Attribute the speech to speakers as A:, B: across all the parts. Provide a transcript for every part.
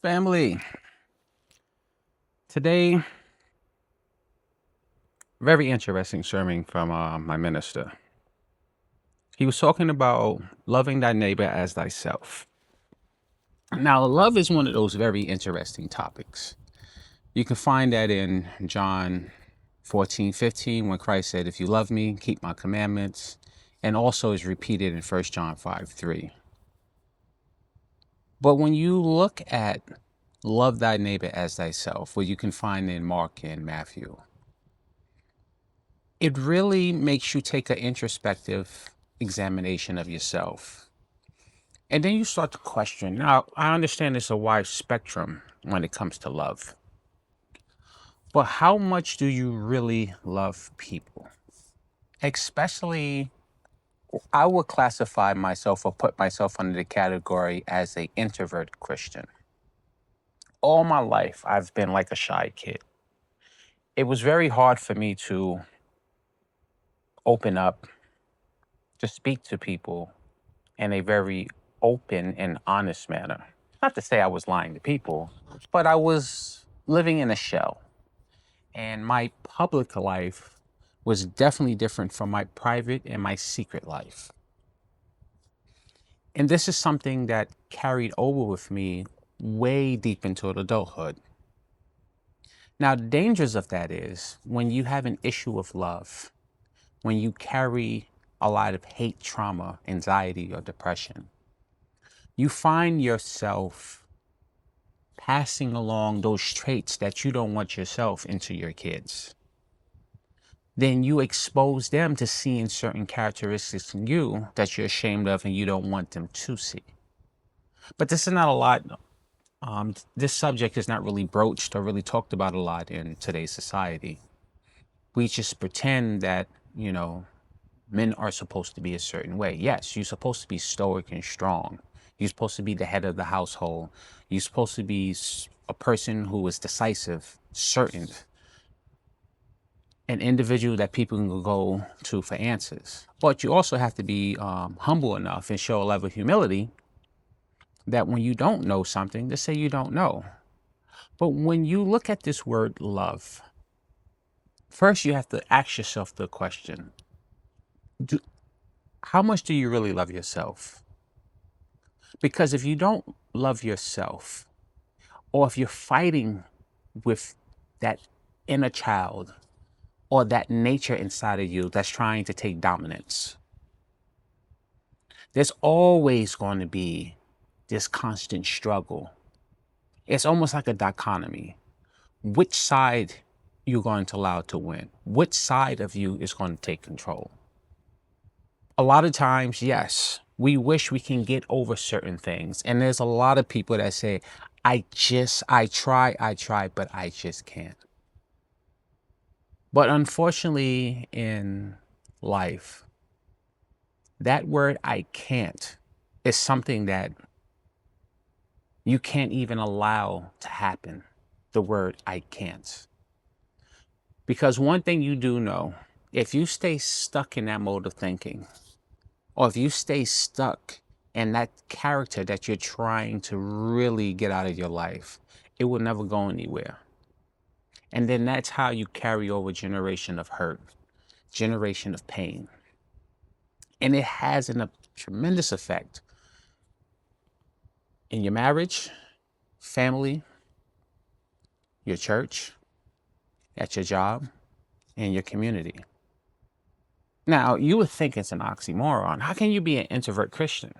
A: Family, today, very interesting sermon from my minister. He was talking about loving thy neighbor as thyself. Now, love is one of those very interesting topics. You can find that in John 14:15, when Christ said, if you love me, keep my commandments, and also is repeated in 1 John 5:3. But when you look at love thy neighbor as thyself, what you can find in Mark and Matthew, it really makes you take an introspective examination of yourself. And then you start to question. Now, I understand it's a wide spectrum when it comes to love, but how much do you really love people? Especially, I would classify myself or put myself under the category as an introvert Christian. All my life, I've been like a shy kid. It was very hard for me to open up, to speak to people in a very open and honest manner. Not to say I was lying to people, but I was living in a shell. And my public life was definitely different from my private and my secret life. And this is something that carried over with me way deep into adulthood. Now, the dangers of that is when you have an issue of love, when you carry a lot of hate, trauma, anxiety, or depression, you find yourself passing along those traits that you don't want yourself into your kids. Then you expose them to seeing certain characteristics in you that you're ashamed of and you don't want them to see. But this is not a lot. This subject is not really broached or really talked about a lot in today's society. We just pretend that, men are supposed to be a certain way. Yes, you're supposed to be stoic and strong. You're supposed to be the head of the household. You're supposed to be a person who is decisive, certain, an individual that people can go to for answers. But you also have to be humble enough and show a level of humility that when you don't know something, to say you don't know. But when you look at this word love, first you have to ask yourself the question, how much do you really love yourself? Because if you don't love yourself, or if you're fighting with that inner child or that nature inside of you that's trying to take dominance, there's always going to be this constant struggle. It's almost like a dichotomy. Which side you're going to allow to win? Which side of you is going to take control? A lot of times, yes, we wish we can get over certain things. And there's a lot of people that say, I try, but I just can't. But unfortunately, in life, that word I can't is something that you can't even allow to happen. The word I can't. Because one thing you do know, if you stay stuck in that mode of thinking, or if you stay stuck in that character that you're trying to really get out of your life, it will never go anywhere. And then that's how you carry over generation of hurt, generation of pain. And it has a tremendous effect in your marriage, family, your church, at your job, and your community. Now, you would think it's an oxymoron. How can you be an introvert Christian?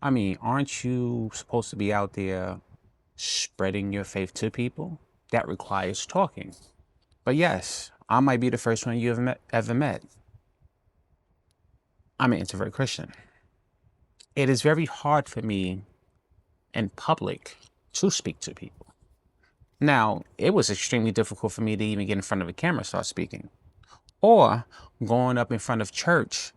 A: I mean, aren't you supposed to be out there spreading your faith to people? That requires talking. But yes, I might be the first one you ever met. I'm an introvert Christian. It is very hard for me in public to speak to people. Now, it was extremely difficult for me to even get in front of a camera and start speaking. Or going up in front of church,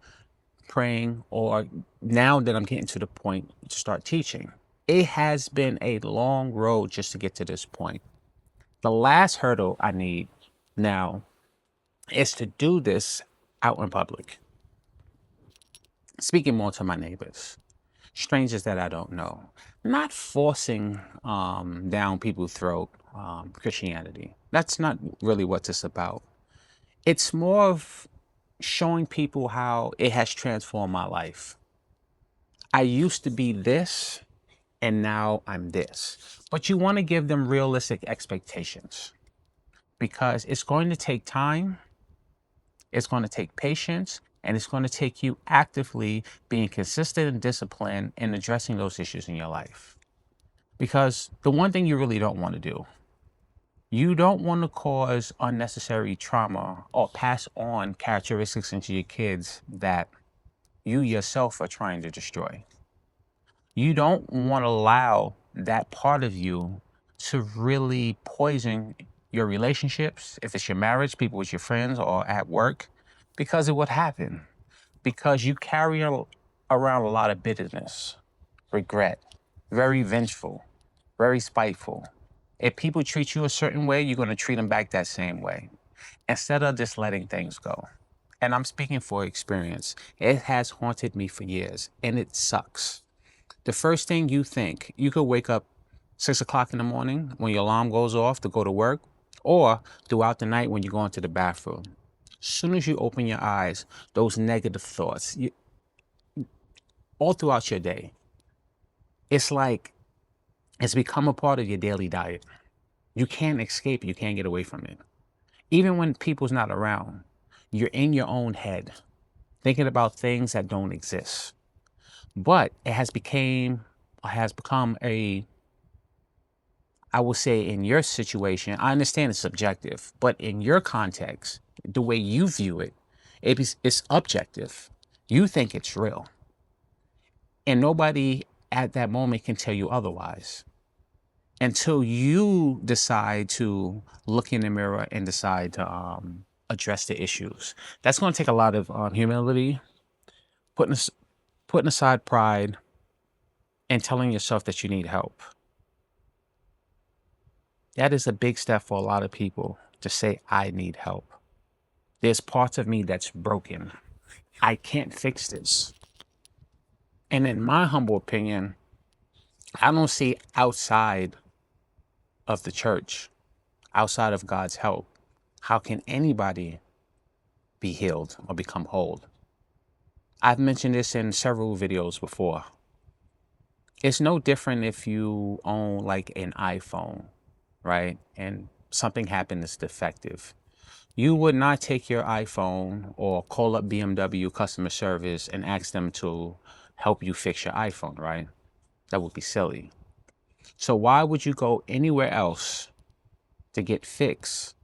A: praying, or now that I'm getting to the point to start teaching. It has been a long road just to get to this point. The last hurdle I need now is to do this out in public. Speaking more to my neighbors. strangers that I don't know. Not forcing down people's throat Christianity. That's not really what it's about. It's more of showing people how it has transformed my life. I used to be this, and now I'm this. But you want to give them realistic expectations because it's going to take time, it's going to take patience, and it's going to take you actively being consistent and disciplined in addressing those issues in your life. Because the one thing you really don't want to do, you don't want to cause unnecessary trauma or pass on characteristics into your kids that you yourself are trying to destroy. You don't want to allow that part of you to really poison your relationships, if it's your marriage, people with your friends, or at work, because it would happen. Because you carry around a lot of bitterness, regret, very vengeful, very spiteful. If people treat you a certain way, you're going to treat them back that same way instead of just letting things go. And I'm speaking for experience. It has haunted me for years, and it sucks. The first thing you think, you could wake up 6 o'clock in the morning when your alarm goes off to go to work, or throughout the night when you go into the bathroom. As soon as you open your eyes, those negative thoughts, all throughout your day, it's like it's become a part of your daily diet. You can't escape it. You can't get away from it. Even when people's not around, you're in your own head, thinking about things that don't exist. But it has become a, I will say in your situation, I understand it's subjective, but in your context, the way you view it, it's objective. You think it's real. And nobody at that moment can tell you otherwise until you decide to look in the mirror and decide to address the issues. That's going to take a lot of humility, putting, putting aside pride, and telling yourself that you need help. That is a big step for a lot of people to say, I need help. There's parts of me that's broken. I can't fix this. And in my humble opinion, I don't see outside of the church, outside of God's help, how can anybody be healed or become whole? I've mentioned this in several videos before. It's no different if you own like an iPhone, right? And something happened that's defective. You would not take your iPhone or call up BMW customer service and ask them to help you fix your iPhone, right? That would be silly. So why would you go anywhere else to get fixed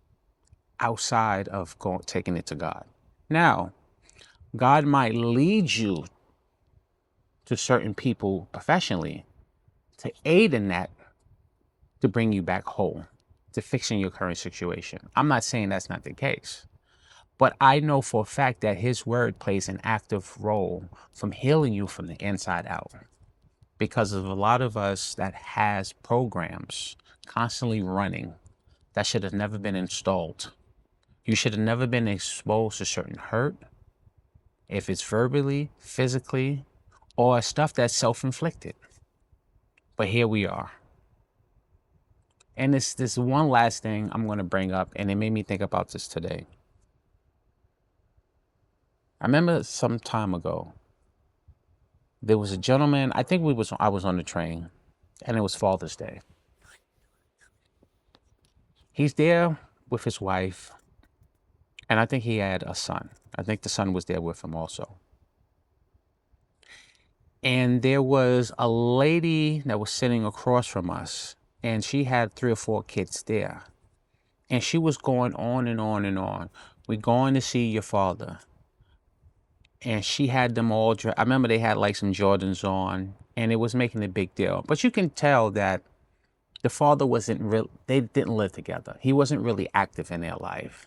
A: outside of taking it to God? Now, God might lead you to certain people professionally to aid in that, to bring you back whole, to fixing your current situation. I'm not saying that's not the case, but I know for a fact that his word plays an active role from healing you from the inside out, because of a lot of us that has programs constantly running that should have never been installed. You should have never been exposed to certain hurt, if it's verbally, physically, or stuff that's self-inflicted. But here we are. And this one last thing I'm going to bring up, and it made me think about this today. I remember some time ago, there was a gentleman, I think I was on the train, and it was Father's Day. He's there with his wife, and I think he had a son. I think the son was there with him also. And there was a lady that was sitting across from us, and she had 3 or 4 kids there. And she was going on and on and on. We're going to see your father. And she had them all I remember they had like some Jordans on, and it was making a big deal. But you can tell that the father wasn't real. They didn't live together. He wasn't really active in their life.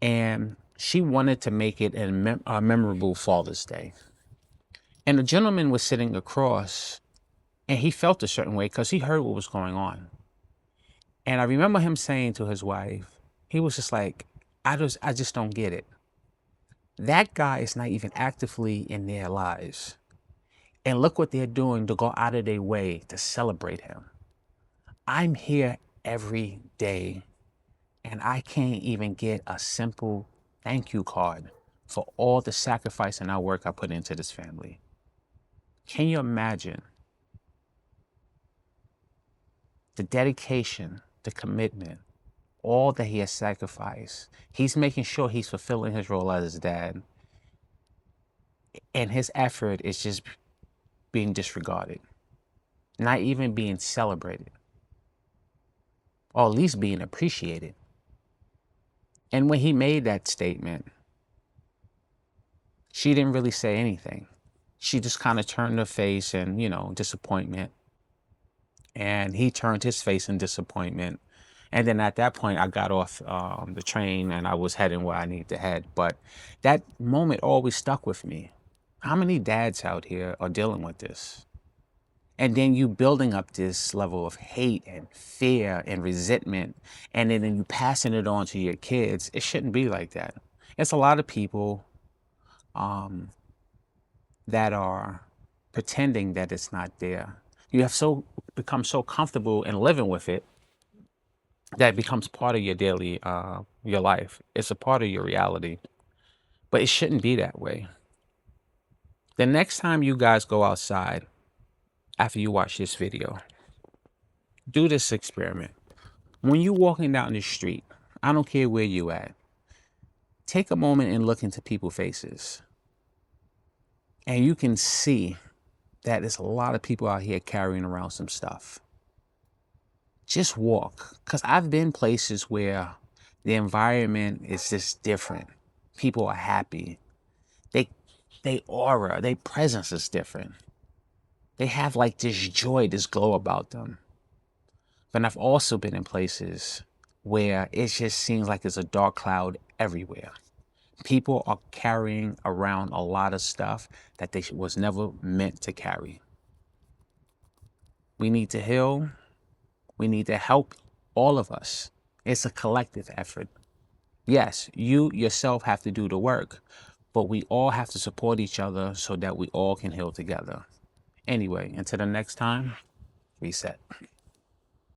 A: And she wanted to make it a memorable Father's Day. And the gentleman was sitting across, and he felt a certain way because he heard what was going on. And I remember him saying to his wife, he was just like, I just don't get it. That guy is not even actively in their lives. And look what they're doing to go out of their way to celebrate him. I'm here every day and I can't even get a simple thank you card for all the sacrifice and our work I put into this family. Can you imagine the dedication, the commitment, all that he has sacrificed? He's making sure he's fulfilling his role as his dad, and his effort is just being disregarded, not even being celebrated, or at least being appreciated. And when he made that statement, she didn't really say anything. She just kind of turned her face in, disappointment. And he turned his face in disappointment. And then at that point, I got off the train and I was heading where I need to head. But that moment always stuck with me. How many dads out here are dealing with this? And then you building up this level of hate and fear and resentment, and then you passing it on to your kids. It shouldn't be like that. It's a lot of people that are pretending that it's not there. You have become so comfortable in living with it that it becomes part of your daily your life. It's a part of your reality, but it shouldn't be that way. The next time you guys go outside after you watch this video, do this experiment. When you're walking down the street, I don't care where you at, take a moment and look into people's faces. And you can see that there's a lot of people out here carrying around some stuff. Just walk. Because I've been places where the environment is just different. People are happy. They aura, their presence is different. They have like this joy, this glow about them. But I've also been in places where it just seems like there's a dark cloud everywhere. People are carrying around a lot of stuff that they was never meant to carry. We need to heal. We need to help all of us. It's a collective effort. Yes, you yourself have to do the work, but we all have to support each other so that we all can heal together. Anyway, until the next time, reset.